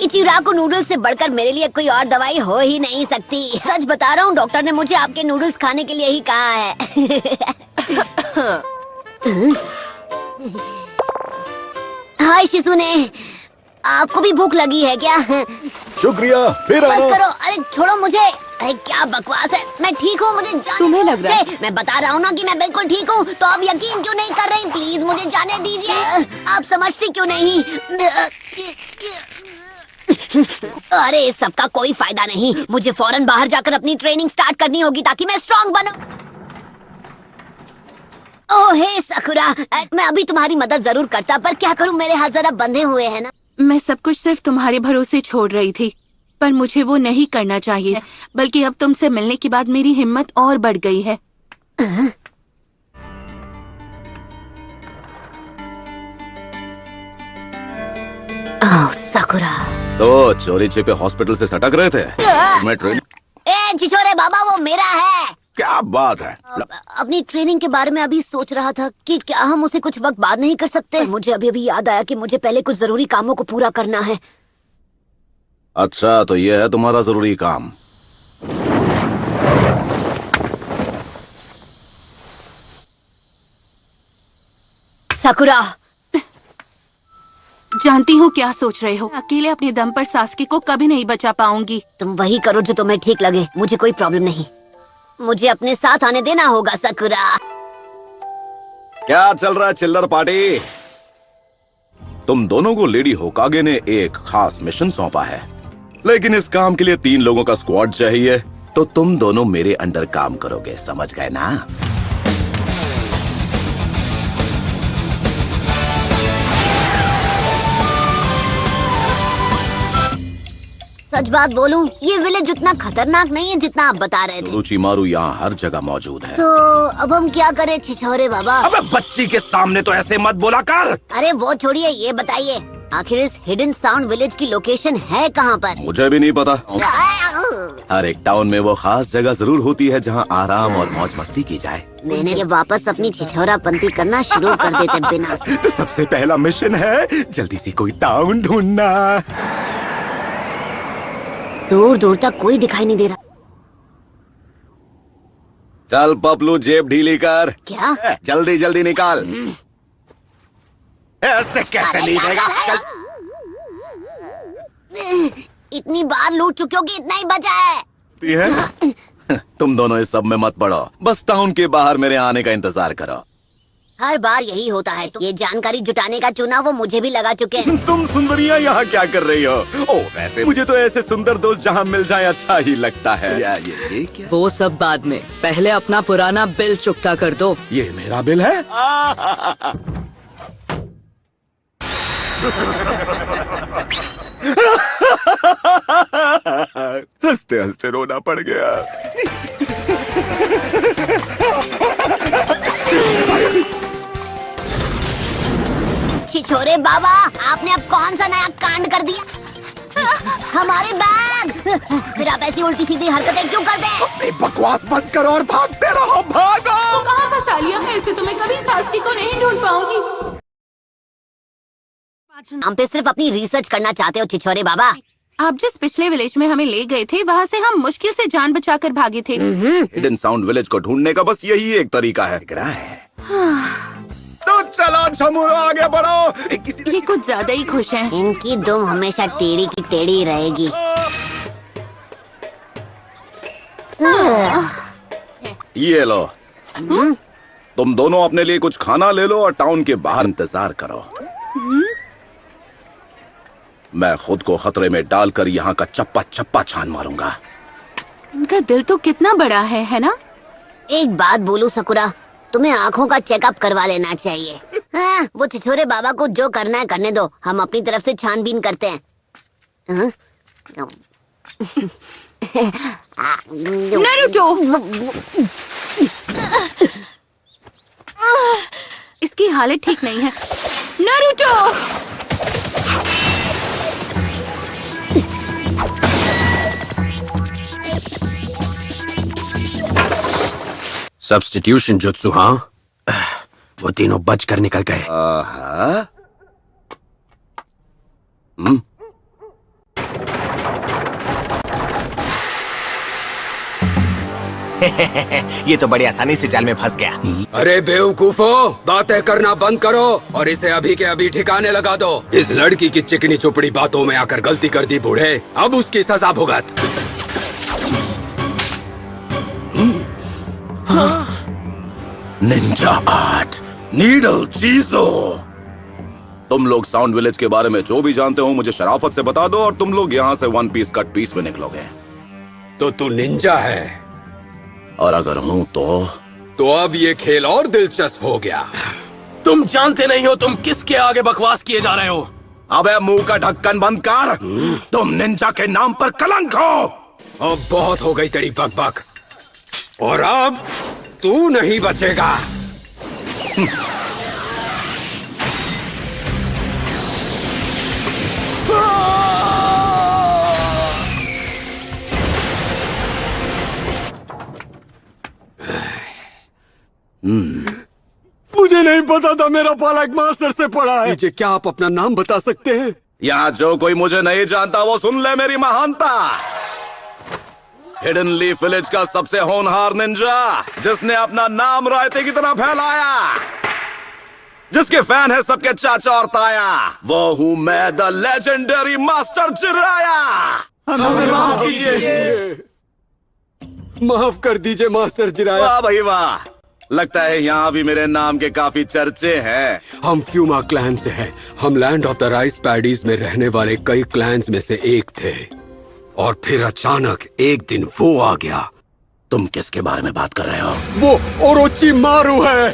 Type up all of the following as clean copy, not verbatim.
इचिराको noodles से बढ़कर मेरे लिए कोई और दवाई हो ही नहीं सकती। सच बता रहा हूँ, डॉक्टर ने मुझे आपके नूडल्स खाने के लिए ही कहा है। हाय शिजुने, आपको भी भूख लगी है क्या? शुक्रिया, फिर बस करो, अरे छोड़ो मुझे। अरे क्या बकवास है, मैं ठीक हूँ, मुझे जाने तुम्हें लग रहा है? मैं बता रहा हूँ ना कि मैं बिल्कुल ठीक हूँ, तो आप यकीन क्यों नहीं कर रही? प्लीज मुझे जाने दीजिए। आप समझती क्यों नहीं? अरे इस सबका कोई फायदा नहीं, मुझे फौरन बाहर जाकर अपनी ट्रेनिंग स्टार्ट करनी होगी ताकि मैं स्ट्रांग बनूं। ओह हे साकुरा, मैं अभी तुम्हारी मदद जरूर करता, पर क्या करूं, मेरे हाथ जरा बंधे हुए हैं ना। मैं सब कुछ सिर्फ तुम्हारे भरोसे छोड़ रही थी, पर मुझे वो नहीं करना चाहिए, बल्कि अब तुमसे मिलने के बाद मेरी हिम्मत और बढ़ गई है। ओह साकुरा, तो चोरी छिपे हॉस्पिटल से सटक रहे थे। मैं ट्रेन ए छिछोरे बाबा, वो मेरा है। क्या बात है? अपनी ट्रेनिंग के बारे में अभी सोच रहा था कि क्या हम उसे कुछ वक्त बाद नहीं कर सकते। मुझे अभी अभी याद आया कि मुझे पहले कुछ जरूरी कामों को पूरा करना है। अच्छा, तो ये है तुम्हारा जरूरी काम। साकुरा, जानती हूँ क्या सोच रहे हो। अकेले अपने दम पर सास्की को कभी नहीं बचा पाऊंगी। तुम वही करो जो तुम्हें ठीक लगे, मुझे कोई प्रॉब्लम नहीं। मुझे अपने साथ आने देना होगा साकुरा। क्या चल रहा है चिल्लर पार्टी? तुम दोनों को लेडी होकागे ने एक खास मिशन सौंपा है, लेकिन इस काम के लिए 3 लोगों का स्क्वाड चाहिए। तो तुम दोनों मेरे अंडर काम करोगे, समझ गए ना? सच बात बोलूं, ये विलेज उतना खतरनाक नहीं है जितना आप बता रहे थे। रुचिमारू यहाँ हर जगह मौजूद है। तो अब हम क्या करें छिछोरे बाबा? अबे बच्ची के सामने तो ऐसे मत बोला कर। अरे वो छोड़िए, ये बताइए आखिर इस हिडन साउंड विलेज की लोकेशन है कहाँ पर? मुझे भी नहीं पता। हर एक टाउन में वो खास जगह जरूर होती है जहाँ आराम और मौज मस्ती की जाए। मैंने ये वापस अपनी छिछोरापंती करना शुरू कर देते बिना। तो सबसे पहला मिशन है जल्दी से कोई टाउन ढूंढना। दूर दूर तक कोई दिखाई नहीं दे रहा। चल पपलू, जेब ढीली कर। क्या? जल्दी जल्दी निकाल। ऐसे कैसे नहीं देगा? इतनी बार लूट चुके हो कि इतना ही बचा है। तुम दोनों इस सब में मत पड़ो, बस टाउन के बाहर मेरे आने का इंतजार करो। हर बार यही होता है। तो ये जानकारी जुटाने का चुनाव वो मुझे भी लगा चुके हैं। तुम सुंदरियां यहाँ क्या कर रही हो? ओ वैसे मुझे तो ऐसे सुंदर दोस्त जहाँ मिल जाए अच्छा ही लगता है। ये क्या? वो सब बाद में, पहले अपना पुराना बिल चुकता कर दो। ये मेरा बिल है? हंसते हंसते रोना पड़ गया। छिछोरे बाबा, आपने अब कौन सा नया कांड कर दिया? हमारे बैग! फिर आप ऐसी उल्टी सीधी हरकतें क्यों करते? बकवास बंद करो और भागते रहो, भागो! तो कहाँ फंसा लिया? ऐसे तो मैं कभी सास्की को नहीं ढूंढ पाऊंगी। हम पे सिर्फ अपनी रिसर्च करना चाहते हो छिछोरे बाबा। आप जिस पिछले विलेज में हमें ले गए थे, वहाँ से हम मुश्किल से जान बचाकर भागे थे। हिडन साउंड विलेज को ढूंढने का बस यही एक तरीका है। तो चलो झमुरो, आगे बढ़ो। ये कुछ ज्यादा ही खुश हैं। इनकी दुम हमेशा टेढ़ी की टेढ़ी रहेगी। ये लो, तुम दोनों अपने लिए कुछ खाना ले लो और टाउन के बाहर इंतजार करो। मैं खुद को खतरे में डालकर यहाँ का चप्पा चप्पा छान मारूंगा। इनका दिल तो कितना बड़ा है ना? एक बात बोलूं सकुरा, तुम्हें आँखों का चेकअप करवा लेना चाहिए। हाँ, वो छिछोरे बाबा को जो करना है करने दो, हम अपनी तरफ से छानबीन करते हैं। नारुतो! इसकी हालत ठीक नहीं है। नारुतो! सब्स्टिट्यूशन जुत्सु, हाँ? वो तीनों बच कर निकल गए। आहा। ये तो बड़ी आसानी से जाल में फंस गया। अरे बेवकूफो, बातें करना बंद करो और इसे अभी के अभी ठिकाने लगा दो। इस लड़की की चिकनी चुपड़ी बातों में आकर गलती कर दी बूढ़े, अब उसकी सजा भुगत। निंजा आर्ट, नीडल चीजो। तुम लोग साउंड विलेज के बारे में जो भी जानते हो मुझे शराफत से बता दो और तुम लोग यहाँ से वन पीस कट पीस में निकलोगे। तो तू निंजा है और अगर हूँ तो अब ये खेल और दिलचस्प हो गया। तुम जानते नहीं हो तुम किसके आगे बकवास किए जा रहे हो। अबे मुंह का ढक्कन बंद कर। तुम निंजा के नाम पर कलंक हो। अब बहुत हो गई तेरी बकबक, और अब तू नहीं बचेगा। मुझे नहीं पता था मेरा पालक मास्टर से पढ़ा है। मुझे क्या आप अपना नाम बता सकते हैं? यहाँ जो कोई मुझे नहीं जानता वो सुन ले मेरी महानता। हिडन लीफ विलेज का सबसे होनहार निंजा, जिसने अपना नाम रायते की तरह फैलाया, जिसके फैन है सबके चाचा और ताया, वो हूँ मैं, द लेजेंडरी मास्टर जिराया। हमें माफ कीजिए। माफ कर दीजिए मास्टर जिराया। वाह भाई वाह, लगता है यहाँ भी मेरे नाम के काफी चर्चे हैं। हम फ्यूमा क्लैन से हैं। हम land of the rice paddies में रहने वाले कई क्लैंस में से एक थे, और फिर अचानक एक दिन वो आ गया। तुम किसके बारे में बात कर रहे हो? वो ओरोची मारू है।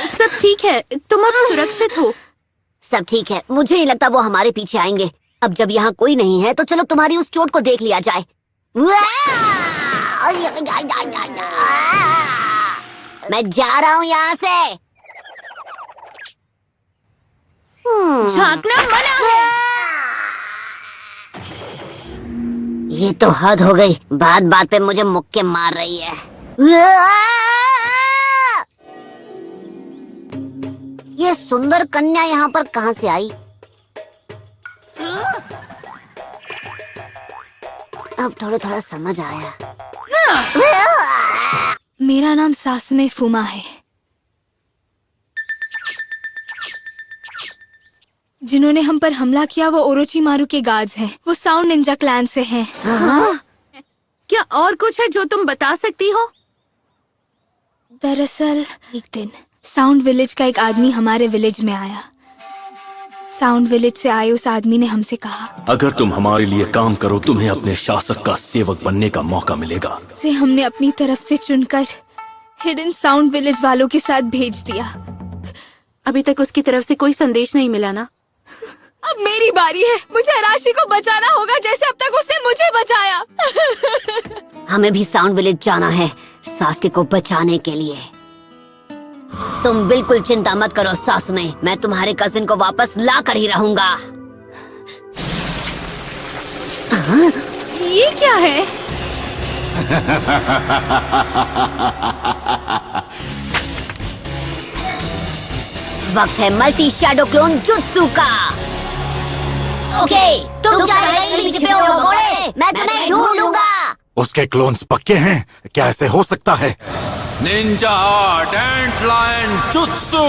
सब ठीक है, तुम अब सुरक्षित हो। सब ठीक है, मुझे नहीं लगता वो हमारे पीछे आएंगे। अब जब यहाँ कोई नहीं है तो चलो तुम्हारी उस चोट को देख लिया जाए। मैं जा रहा हूँ यहाँ से। झांकना मना है। ये तो हद हो गई, बात बात पे मुझे मुक्के मार रही है। ये सुंदर कन्या यहाँ पर कहाँ से आई? अब थोड़ा थोड़ा समझ आया। मेरा नाम सासुने फुमा है। जिन्होंने हम पर हमला किया वो ओरोचिमारू के गार्ड्स हैं। वो साउंड निंजा क्लैन से हैं। क्या और कुछ है जो तुम बता सकती हो? दरअसल एक दिन साउंड विलेज का एक आदमी हमारे विलेज में आया। साउंड विलेज से आए उस आदमी ने हमसे कहा, अगर तुम हमारे लिए काम करो तुम्हें अपने शासक का सेवक बनने का मौका मिलेगा। से हमने अपनी तरफ से चुनकर हिडन साउंड विलेज वालों के साथ भेज दिया। अभी तक उसकी तरफ से कोई संदेश नहीं मिला ना? अब मेरी बारी है। मुझे राशि को बचाना होगा जैसे अब तक उसने मुझे बचाया। हमें भी साउंड विलेज जाना है सासके को बचाने के लिए। तुम बिल्कुल चिंता मत करो सासुमे, मैं तुम्हारे कजिन को वापस ला कर ही रहूंगा। ये क्या है? वक्त है मल्टी शैडो क्लोन जुत्सु का। ओके, तुम चाहे कहीं भी छिपे हो भगोड़े, मैं तुम्हें ढूंढ लूंगा। उसके क्लोन्स पक्के हैं? क्या ऐसे हो सकता है? निंजा आर्ट एंट लायन जुत्सु।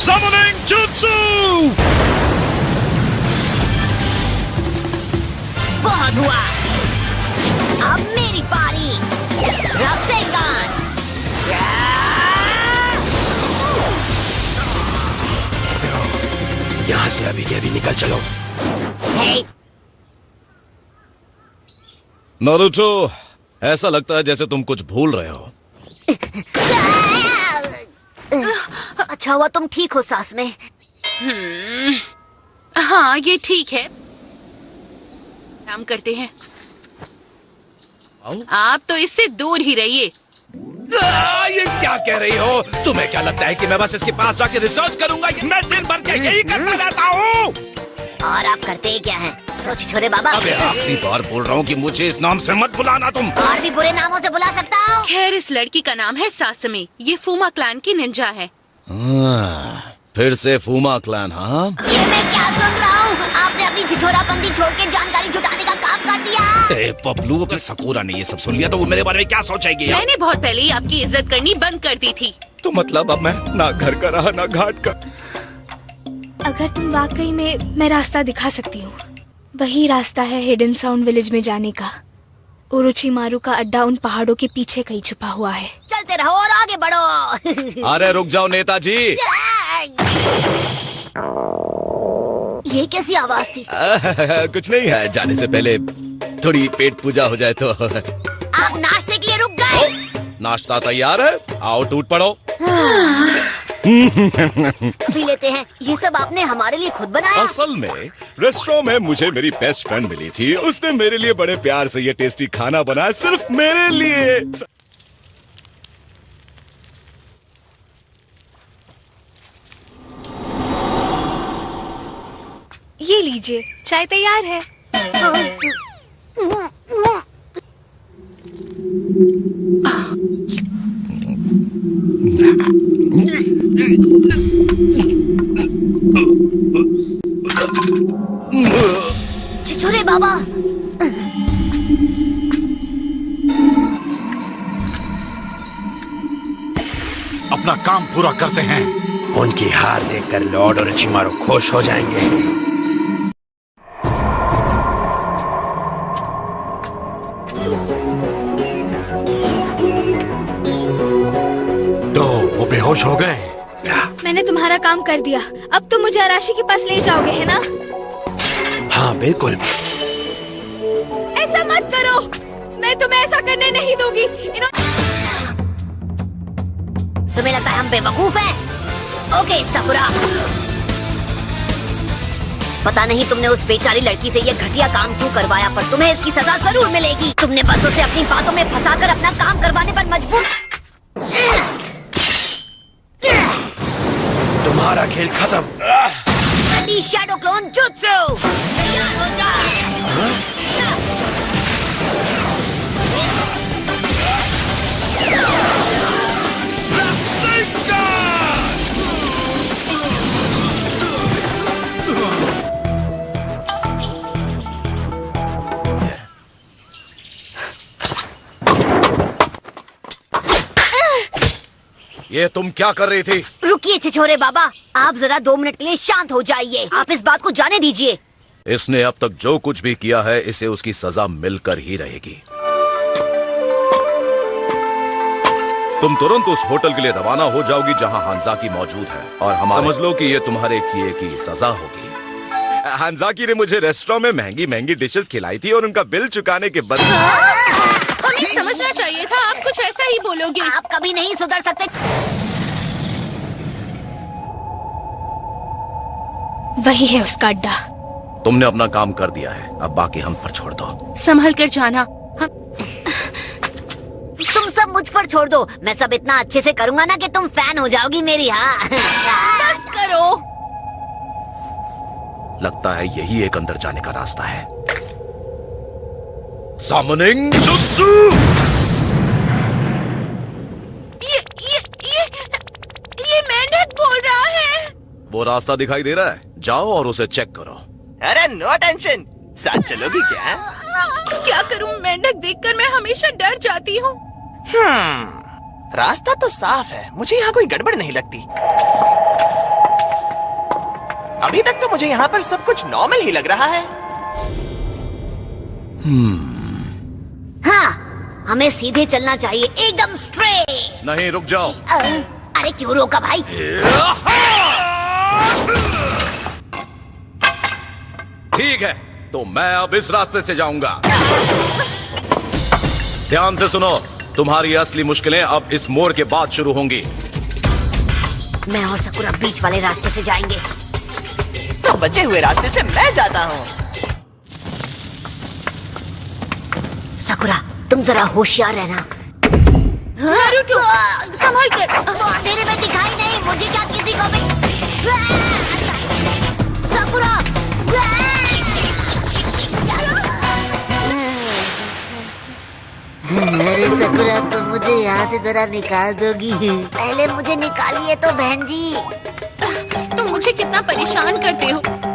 Summoning Jutsu! बहुत हुआ, अब मेरी बारी। रासेगान। यहाँ से अभी के अभी निकल चलो। हे, नारुतो, ऐसा लगता है जैसे तुम कुछ भूल रहे हो। अच्छा हुआ तुम ठीक हो सास में। हाँ, ये ठीक है। काम करते हैं। आप तो इससे दूर ही रहिए। ये क्या कह रही हो? तुम्हें क्या लगता है कि मैं बस इसके पास जाके रिसर्च करूंगा? मैं दिन भर के यही करता रहता हूँ। और आप करते क्या हैं? सोच छोरे बाबा। अबे आखिरी बार बोल रहा हूँ कि मुझे इस नाम से मत बुलाना तुम। और भी बुरे नामों से बुला सकता हूँ। खैर, इस लड़की का नाम है सासमी। ये फूमा क्लैन की निंजा है। फिर से फूमा क्लैन, हाँ? ये मैं क्या सुन रहा हूँ? आपने अपनी छिछोरापंती छोड़ के जानकारी जुटाने का काम कर दिया। पपलू, अगर सकूरा ने ये सब सुन लिया तो वो मेरे बारे में क्या सोचेगी? मैंने बहुत पहले ही आपकी इज्जत करनी बंद कर दी थी। तो मतलब अब मैं ना घर का रहा ना घाट का। अगर तुम वाकई में, मैं रास्ता दिखा सकती हूँ। वही रास्ता है हिडन साउंड विलेज में जाने का। ओरोचिमारू का अड्डा उन पहाड़ों के पीछे कहीं छुपा हुआ है। चलते रहो और आगे बढ़ो। अरे रुक जाओ नेताजी। ये कैसी आवाज थी? कुछ नहीं है, जाने से पहले थोड़ी पेट पूजा हो जाए तो। आप नाश्ते के लिए रुक गए? नाश्ता तैयार है, आओ टूट पड़ो। पी लेते हैं। ये सब आपने हमारे लिए खुद बनाया? असल में रेस्टोरेंट में मुझे मेरी बेस्ट फ्रेंड मिली थी। उसने मेरे लिए बड़े प्यार से ये टेस्टी खाना बनाया, सिर्फ मेरे लिए। ये लीजिए, चाय तैयार है। छिछोरे बाबा, अपना काम पूरा करते हैं। उनकी हार देखकर लॉर्ड ओरोचिमारू खुश हो जाएंगे। तो वो बेहोश हो गए। मैंने तुम्हारा काम कर दिया। अब तुम मुझे अराशी के पास ले जाओगे, है ना? हाँ बिल्कुल। ऐसा मत करो, मैं तुम्हें ऐसा करने नहीं दूंगी। तुम्हें लगता है हम बेवकूफ हैं? ओके साकुरा, पता नहीं तुमने उस बेचारी लड़की से ये घटिया काम क्यों करवाया, पर तुम्हें इसकी सजा जरूर मिलेगी। तुमने बस उसे अपनी बातों में फंसाकर अपना काम करवाने पर मजबूर। तुम्हारा खेल खत्म। शैडो क्लोन जुत्सु, तैयार हो जा। ये तुम क्या कर रही थी? रुकिए छिछोरे बाबा, आप जरा 2 मिनट के लिए शांत हो जाइए। आप इस बात को जाने दीजिए। इसने अब तक जो कुछ भी किया है, इसे उसकी सजा मिलकर ही रहेगी। तुम तुरंत उस होटल के लिए रवाना हो जाओगी जहां हांजाकी मौजूद है, और हम समझ लो कि ये तुम्हारे किए की सजा होगी। हांजाकी ने मुझे रेस्टोरेंट में महंगी महंगी डिशेस खिलाई थी और उनका बिल चुकाने के बदले। हमें समझना चाहिए था, आप कुछ ऐसा ही बोलोगे। आप कभी नहीं सुधर सकते। वही है उसका अड्डा। तुमने अपना काम कर दिया है, अब बाकी हम पर छोड़ दो। संभल कर जाना। तुम सब मुझ पर छोड़ दो, मैं सब इतना अच्छे से करूंगा ना कि तुम फैन हो जाओगी मेरी। हाँ बस करो। लगता है यही एक अंदर जाने का रास्ता है। Summoning Jutsu! ये मेंढक बोल रहा है। वो रास्ता दिखाई दे रहा है, जाओ और उसे चेक करो। अरे नो टेंशन, साथ चलोगी क्या? क्या करूं, मेंढक देखकर मैं हमेशा डर जाती हूँ। रास्ता तो साफ है, मुझे यहाँ कोई गड़बड़ नहीं लगती। अभी तक तो मुझे यहाँ पर सब कुछ नॉर्मल ही लग रहा है। हाँ, हमें सीधे चलना चाहिए, एकदम स्ट्रेट। नहीं, रुक जाओ। अरे क्यों रोका भाई? ठीक है, तो मैं अब इस रास्ते से जाऊंगा। ध्यान से सुनो, तुम्हारी असली मुश्किलें अब इस मोड़ के बाद शुरू होंगी। मैं और सकुरा बीच वाले रास्ते से जाएंगे। तो बचे हुए रास्ते से मैं जाता हूँ। सकुरा, तुम जरा होशियार रहना। नारुतो, संभल कर। वो अंधेरे में दिखाई नहीं, मुझे क्या किसी को भी। सकुरा! पूरा तुम मुझे यहाँ से जरा निकाल दोगी? पहले मुझे निकालिए तो बहन जी। तुम मुझे कितना परेशान करते हो।